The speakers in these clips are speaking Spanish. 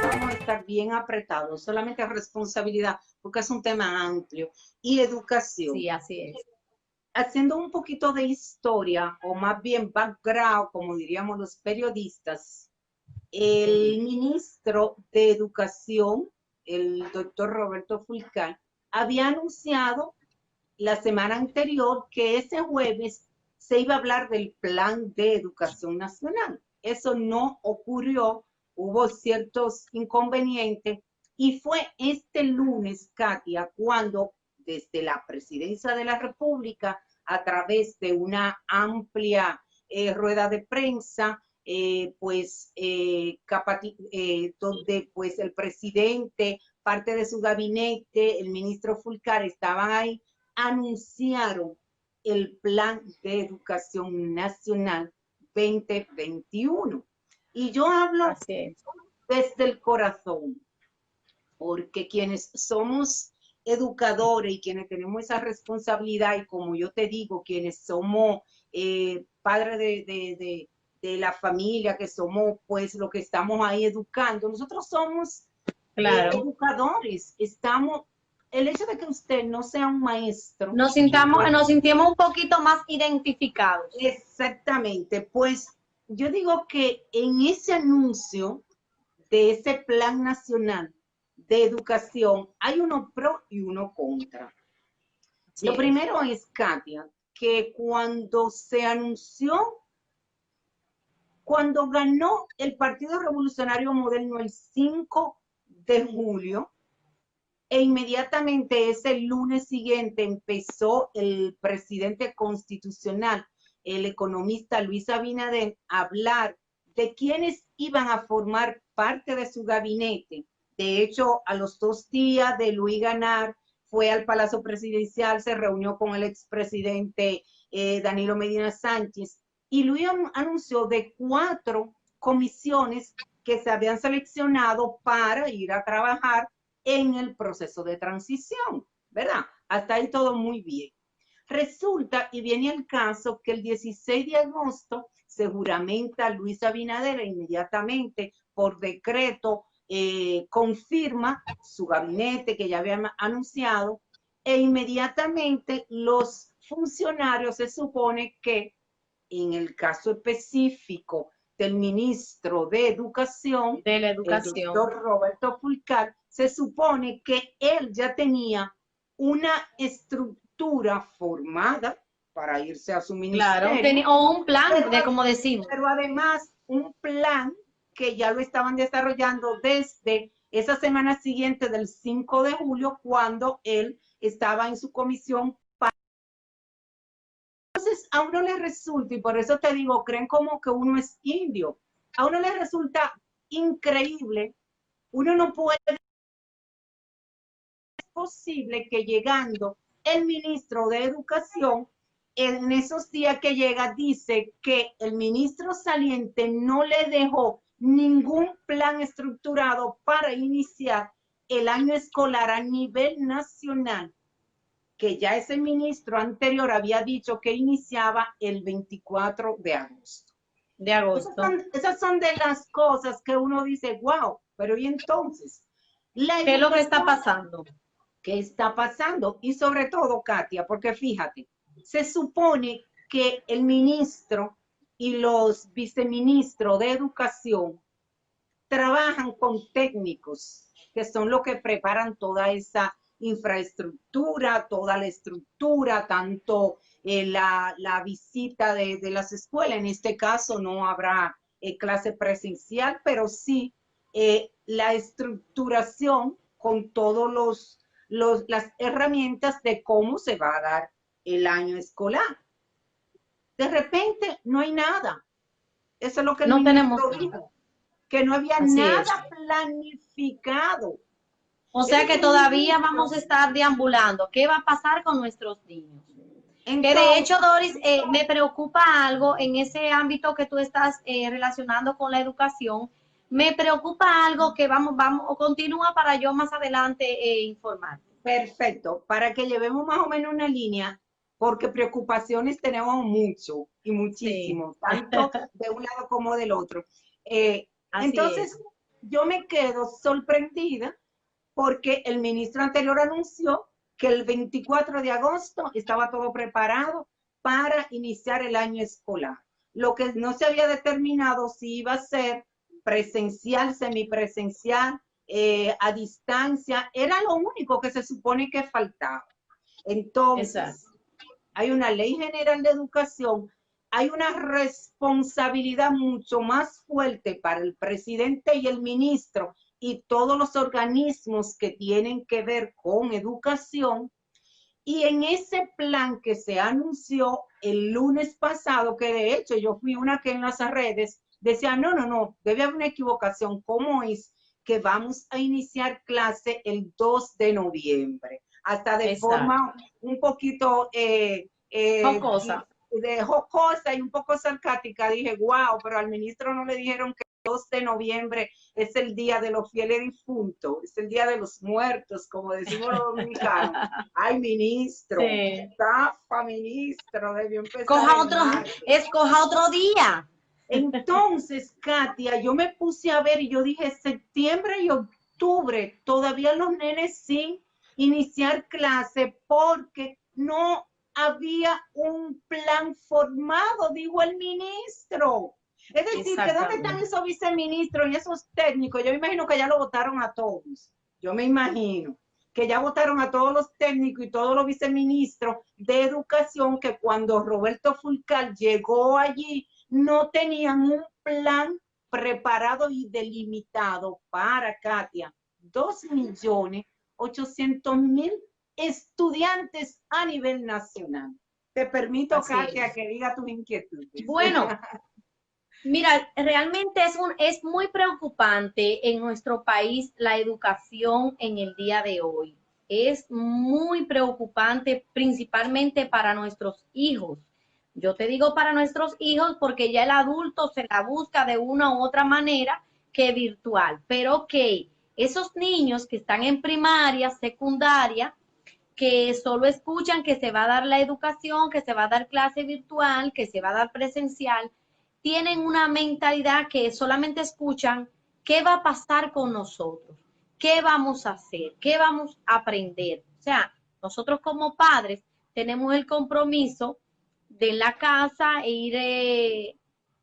Vamos a estar bien apretados, solamente responsabilidad, porque es un tema amplio. Y educación. Sí, así es. Haciendo un poquito de historia, o más bien background, como diríamos los periodistas, el ministro de Educación, el doctor Roberto Fulcar, había anunciado la semana anterior que ese jueves se iba a hablar del Plan de Educación Nacional. Eso no ocurrió, hubo ciertos inconvenientes y fue este lunes, Katia, cuando desde la Presidencia de la República, a través de una amplia rueda de prensa, donde pues el presidente, parte de su gabinete, el ministro Fulcar estaban ahí, anunciaron el Plan de Educación Nacional 2021. Y yo hablo desde el corazón, porque quienes somos educadores y quienes tenemos esa responsabilidad, y como yo te digo, quienes somos padres de la familia, que somos pues lo que estamos ahí educando, nosotros somos educadores, estamos. El hecho de que usted no sea un maestro. Nos sentimos un poquito más identificados. Exactamente. Pues yo digo que en ese anuncio de ese Plan Nacional de Educación hay uno pro y uno contra. Sí. Lo primero es, Katia, que cuando se anunció, cuando ganó el Partido Revolucionario Moderno el 5 de julio, e inmediatamente ese lunes siguiente empezó el presidente constitucional, el economista Luis Abinader, a hablar de quiénes iban a formar parte de su gabinete. De hecho, a los 2 días de Luis ganar, fue al Palacio Presidencial, se reunió con el expresidente Danilo Medina Sánchez, y Luis anunció de 4 comisiones que se habían seleccionado para ir a trabajar en el proceso de transición, ¿verdad? Hasta ahí todo muy bien. Resulta, y viene el caso, que el 16 de agosto se juramenta Luis Abinader e inmediatamente por decreto confirma su gabinete que ya había anunciado, e inmediatamente los funcionarios se supone que en el caso específico del ministro de Educación, el doctor Roberto Fulcar, se supone que él ya tenía una estructura formada para irse a su ministerio. Claro, o un plan, de como decimos. Pero además un plan que ya lo estaban desarrollando desde esa semana siguiente del 5 de julio, cuando él estaba en su comisión. Entonces, a uno le resulta, y por eso te digo, creen como que uno es indio, a uno le resulta increíble, uno no puede, es posible que llegando el ministro de Educación, en esos días que llega, dice que el ministro saliente no le dejó ningún plan estructurado para iniciar el año escolar a nivel nacional, que ya ese ministro anterior había dicho que iniciaba el 24 de agosto. Esas son de las cosas que uno dice, wow, pero ¿y entonces? ¿Qué es lo que está pasando? ¿Qué está pasando? Y sobre todo, Katia, porque fíjate, se supone que el ministro y los viceministros de Educación trabajan con técnicos, que son los que preparan toda esa infraestructura, toda la estructura, tanto la visita de las escuelas. En este caso no habrá clase presencial, pero sí la estructuración con todos las herramientas de cómo se va a dar el año escolar. De repente no hay nada. Eso es lo que el ministro dijo, que no había nada planificado. O sea que todavía vamos a estar deambulando. ¿Qué va a pasar con nuestros niños? Entonces, que de hecho, Doris, me preocupa algo en ese ámbito que tú estás relacionando con la educación. Me preocupa algo que vamos, continúa para yo más adelante informar. Perfecto, para que llevemos más o menos una línea. porque preocupaciones tenemos mucho y muchísimo, Sí. tanto de un lado como del otro. Así Entonces, es. yo me quedo sorprendida porque el ministro anterior anunció que el 24 de agosto estaba todo preparado para iniciar el año escolar. Lo que no se había determinado si iba a ser presencial, semipresencial, a distancia, era lo único que se supone que faltaba. Exacto. Entonces, hay una ley general de educación, hay una responsabilidad mucho más fuerte para el presidente y el ministro y todos los organismos que tienen que ver con educación. Y en ese plan que se anunció el lunes pasado, que de hecho yo fui una que en las redes decía, no, debe haber una equivocación. ¿Cómo es que vamos a iniciar clase el 2 de noviembre? Hasta de Exacto. forma un poquito Jocosa. de jocosa y un poco sarcástica, dije, wow, pero al ministro no le dijeron que el 2 de noviembre es el día de los fieles difuntos, es el día de los muertos, como decimos los dominicanos. Ay, ministro, Sí. zafa, ministro, debió empezar Coja el otro, martes. escoja otro día. Entonces, Katia, yo me puse a ver y yo dije, septiembre y octubre, todavía los nenes sin iniciar clase porque no había un plan formado, dijo el ministro. Es decir, que ¿dónde están Exactamente. esos viceministros y esos técnicos? Yo me imagino que ya lo votaron a todos. Yo me imagino que ya votaron a todos los técnicos y todos los viceministros de educación que cuando Roberto Fulcar llegó allí no tenían un plan preparado y delimitado para, Katia, 2.800.000 estudiantes a nivel nacional. Te permito, Así Katia, es. que diga tus inquietudes. Bueno, mira, realmente es muy preocupante en nuestro país la educación en el día de hoy. Es muy preocupante principalmente para nuestros hijos. Yo te digo para nuestros hijos porque ya el adulto se la busca de una u otra manera que virtual. Pero ok, esos niños que están en primaria, secundaria, que solo escuchan que se va a dar la educación, que se va a dar clase virtual, que se va a dar presencial, tienen una mentalidad que solamente escuchan qué va a pasar con nosotros, qué vamos a hacer, qué vamos a aprender. O sea, nosotros como padres tenemos el compromiso de en la casa e ir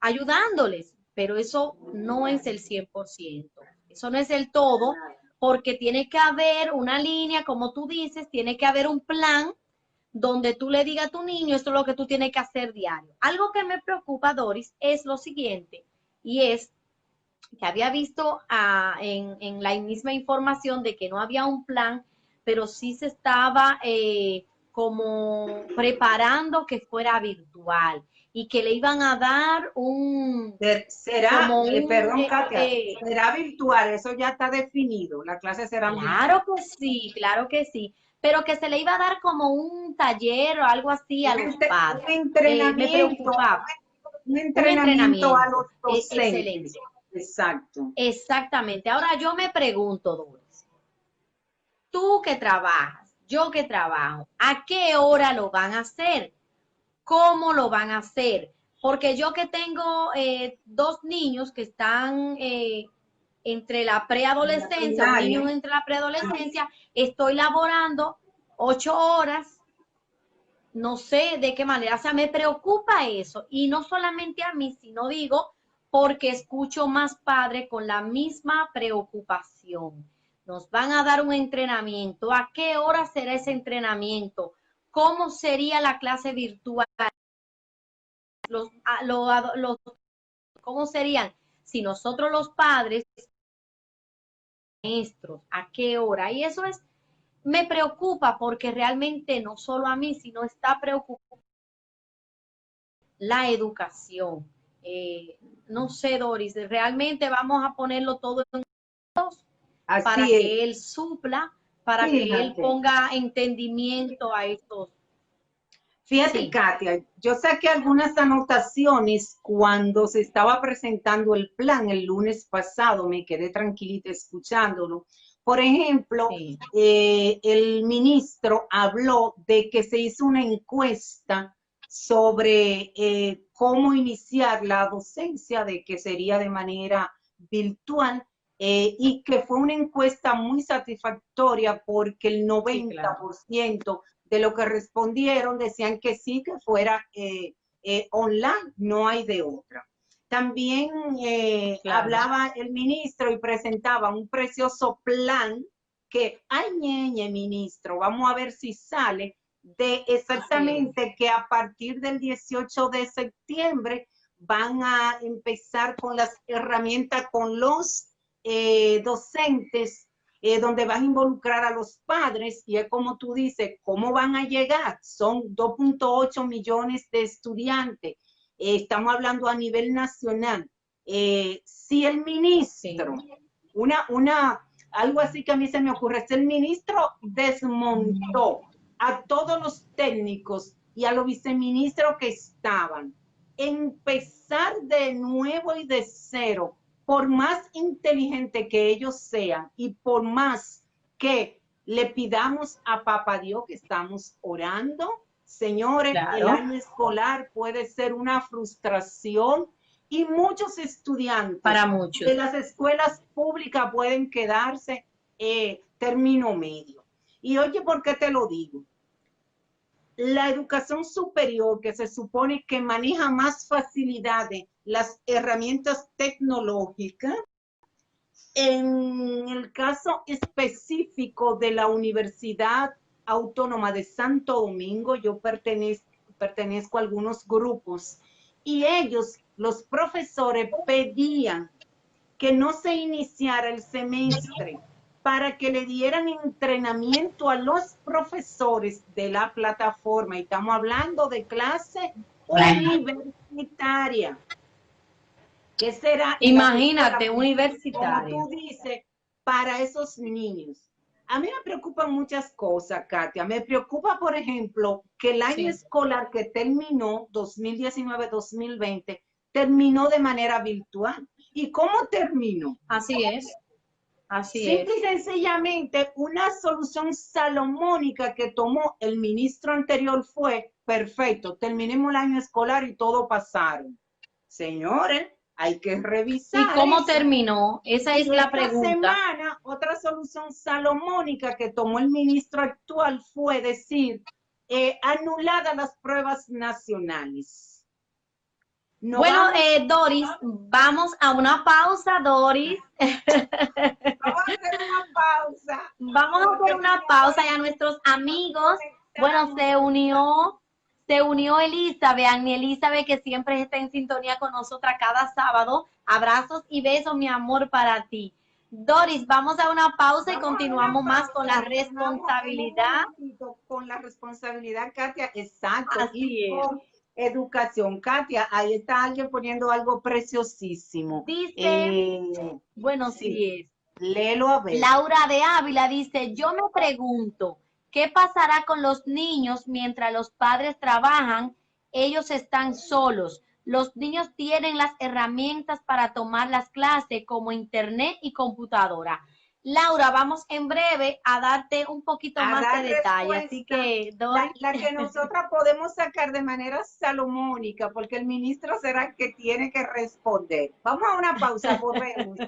ayudándoles, pero eso no es el 100%, eso no es el todo, porque tiene que haber una línea, como tú dices, tiene que haber un plan donde tú le digas a tu niño, esto es lo que tú tienes que hacer diario. Algo que me preocupa, Doris, es lo siguiente, y es que había visto en la misma información de que no había un plan, pero sí se estaba como preparando que fuera virtual y que le iban a dar Será, como un, perdón, Katia, será virtual, eso ya está definido, las clases serán virtuales. claro que sí, pero que se le iba a dar como un taller o algo así a los Un padres. Me entrenamiento, preocupaba, un un entrenamiento a los entrenamiento, docentes. excelente, Exacto. exactamente. Ahora yo me pregunto, Doris, tú que trabajas, yo que trabajo, ¿a qué hora lo van a hacer? ¿Cómo lo van a hacer? Porque yo que tengo dos niños que están entre la preadolescencia, un Primaria. niño entre la preadolescencia, estoy laborando 8 horas, no sé de qué manera, o sea, me preocupa eso, y no solamente a mí, sino digo, porque escucho más padres con la misma preocupación. Nos van a dar un entrenamiento, ¿a qué hora será ese entrenamiento? ¿Cómo sería la clase virtual? Los, ¿Cómo serían? Si nosotros los padres, maestros, ¿a qué hora? Y eso me preocupa porque realmente no solo a mí, sino está preocupando la educación. No sé, Doris, realmente vamos a ponerlo todo en para Así es. que él supla, para que él Fíjate, ponga entendimiento a estos. fíjate, Sí, Katia, yo saqué algunas anotaciones cuando se estaba presentando el plan el lunes pasado, me quedé tranquilita escuchándolo, Por ejemplo, Sí. el ministro habló de que se hizo una encuesta sobre cómo iniciar la docencia, de que sería de manera virtual, y que fue una encuesta muy satisfactoria porque el 90% de lo que respondieron decían que sí, que fuera online, no hay de otra. También hablaba el ministro y presentaba un precioso plan que, ay, ñeñe, ministro, vamos a ver si sale, de exactamente que a partir del 18 de septiembre van a empezar con las herramientas, con los docentes, donde van a involucrar a los padres, y es como tú dices, ¿cómo van a llegar? Son 2.8 millones de estudiantes, estamos hablando a nivel nacional. Si el ministro, algo así que a mí se me ocurre, si el ministro desmontó a todos los técnicos y a los viceministros que estaban, empezar de nuevo y de cero, por más inteligente que ellos sean y por más que le pidamos a Papá Dios, que estamos orando, señores, el año escolar puede ser una frustración y muchos estudiantes de las escuelas públicas pueden quedarse término medio. Y oye, ¿por qué te lo digo? La educación superior, que se supone que maneja más facilidades las herramientas tecnológicas, en el caso específico de la Universidad Autónoma de Santo Domingo, yo pertenezco a algunos grupos, y ellos, los profesores, pedían que no se iniciara el semestre para que le dieran entrenamiento a los profesores de la plataforma. Y estamos hablando de clase universitaria. ¿Qué será? Imagínate, universitaria. Como tú dices, para esos niños. A mí me preocupan muchas cosas, Katia. Me preocupa, por ejemplo, que el año escolar que terminó, 2019-2020, terminó de manera virtual. ¿Y cómo terminó? Así es. Simple y sencillamente, una solución salomónica que tomó el ministro anterior fue, perfecto, terminemos el año escolar y todo pasaron. Señores, hay que revisar. ¿Y cómo terminó? Esa es la pregunta. Esta semana, otra solución salomónica que tomó el ministro actual fue decir, anuladas las pruebas nacionales. No bueno, Doris, vamos a una pausa, Doris. Vamos a hacer una pausa. Vamos a hacer una pausa y a nuestros amigos. Bueno, se unió Elizabeth, Annie Elizabeth, que siempre está en sintonía con nosotras cada sábado. Abrazos y besos, mi amor, para ti. Doris, vamos a una pausa y continuamos más con la responsabilidad. Con la responsabilidad, Katia, exacto. Así es. Educación. Katia, ahí está alguien poniendo algo preciosísimo. Dice, bueno, sí es. Léelo a ver. Laura de Ávila dice, yo me pregunto, ¿qué pasará con los niños mientras los padres trabajan? Ellos están solos. Los niños tienen las herramientas para tomar las clases como internet y computadora. Laura, vamos en breve a darte un poquito más de detalle, así que la que nosotras podemos sacar de manera salomónica, porque el ministro será el que tiene que responder. Vamos a una pausa, volvemos.